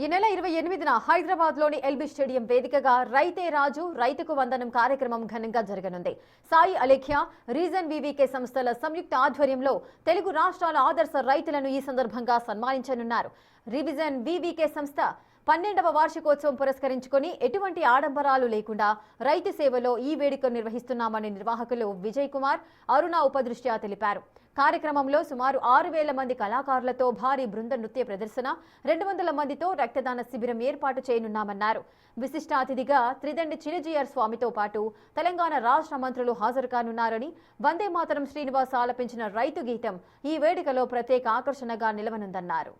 ఈ నెల 28న హైదరాబాద్లోని ఎల్బీ స్టేడియం వేదికగా రైతే రాజు రైతుకు వందనం కార్యక్రమం ఘనంగా జరగనుంది. సాయి అలేఖ్య, రీజన్ వివికే సంస్థల సంయుక్త ఆధ్వర్యంలో తెలుగు రాష్ట్రాల ఆదర్శ రైతులను ఈ సందర్భంగా సన్మానించనున్నారు. రీజన్ వివికే సంస్థ 12వ వార్షికోత్సవం పురస్కరించుకొని ఎటువంటి ఆడంబరాలు లేకుండా రైతు సేవలో ఈ వేడుకను నిర్వహిస్తున్నామని నిర్వాహకులు విజయ్ కుమార్, అరుణ ఉపదృష్ట్యా తెలిపారు. కార్యక్రమంలో సుమారు 6,000 మంది కళాకారులతో భారీ బృంద నృత్య ప్రదర్శన, 200 మందితో రక్తదాన శిబిరం ఏర్పాటు చేయనున్నామన్నారు. విశిష్ట అతిథిగా త్రిదండి చినజీఆర్ స్వామితో పాటు తెలంగాణ రాష్ట్ర మంత్రులు హాజరు కానున్నారని, వందే మాతరం శ్రీనివాస్ ఆలపించిన రైతు గీతం ఈ వేడుకలో ప్రత్యేక ఆకర్షణగా నిలవనుందన్నారు.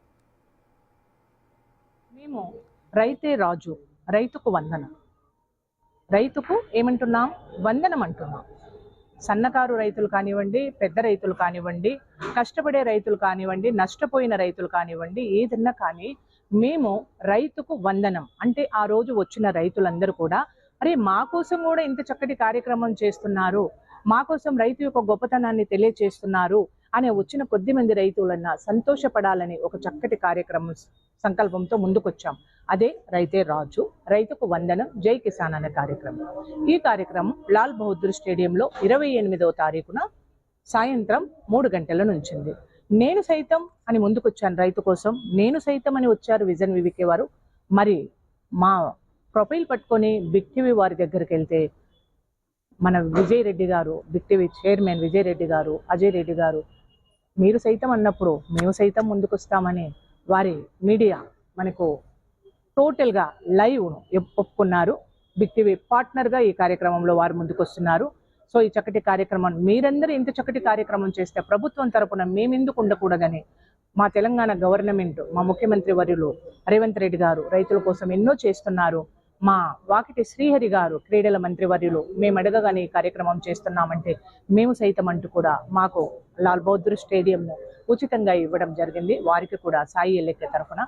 మేము రైతే రాజు రైతుకు వందనం, రైతుకు ఏమంటున్నాం, వందనం అంటున్నాం. సన్నకారు రైతులు కానివ్వండి, పెద్ద రైతులు కానివ్వండి, కష్టపడే రైతులు కానివ్వండి, నష్టపోయిన రైతులు కానివ్వండి, ఏదన్నా కానీ మేము రైతుకు వందనం అంటే ఆ రోజు వచ్చిన రైతులందరూ కూడా అరే మా కోసం కూడా ఇంత చక్కటి కార్యక్రమం చేస్తున్నారు, మా కోసం రైతు యొక్క గొప్పతనాన్ని తెలియచేస్తున్నారు అనే వచ్చిన కొద్ది మంది రైతులన్నా సంతోషపడాలని ఒక చక్కటి కార్యక్రమం సంకల్పంతో ముందుకొచ్చాం. అదే రైతే రాజు రైతుకు వందనం జై కిసాన్ అనే కార్యక్రమం. ఈ కార్యక్రమం లాల్ బహదూర్ స్టేడియంలో 28వ తారీఖున సాయంత్రం 3 గంటల నుంచింది. నేను సైతం అని ముందుకొచ్చాను రైతు కోసం, నేను సైతం అని వచ్చారు విజన్ వివికే వారు. మరి మా ప్రొఫైల్ పట్టుకొని బిగ్ టీవీ వారి దగ్గరికి వెళ్తే మన విజయ్ రెడ్డి గారు, big TV chairman Vijay Reddy గారు, అజయ్ రెడ్డి గారు, మీరు సైతం అన్నప్పుడు మేము సైతం ముందుకొస్తామని వారి మీడియా మనకు టోటల్గా లైవ్ ఒప్పుకున్నారు. బిగ్ టీవీ పార్ట్నర్గా ఈ కార్యక్రమంలో వారు ముందుకొస్తున్నారు. సో ఈ చక్కటి కార్యక్రమం మీరందరూ ఇంత చక్కటి కార్యక్రమం చేస్తే ప్రభుత్వం తరపున మేమెందుకు ఉండకూడదని మా తెలంగాణ గవర్నమెంట్, మా ముఖ్యమంత్రి వర్యులు రేవంత్ రెడ్డి గారు రైతుల కోసం ఎన్నో చేస్తున్నారు. మా వాకిటి శ్రీహరి గారు క్రీడల మంత్రి వర్యులు మేము అడగగానే ఈ కార్యక్రమం చేస్తున్నామంటే మేము సైతం అంటూ కూడా మాకు లాల్ బహదూర్ స్టేడియంను ఉచితంగా ఇవ్వడం జరిగింది. వారికి కూడా సాయి ఎల్లెక్క తరఫున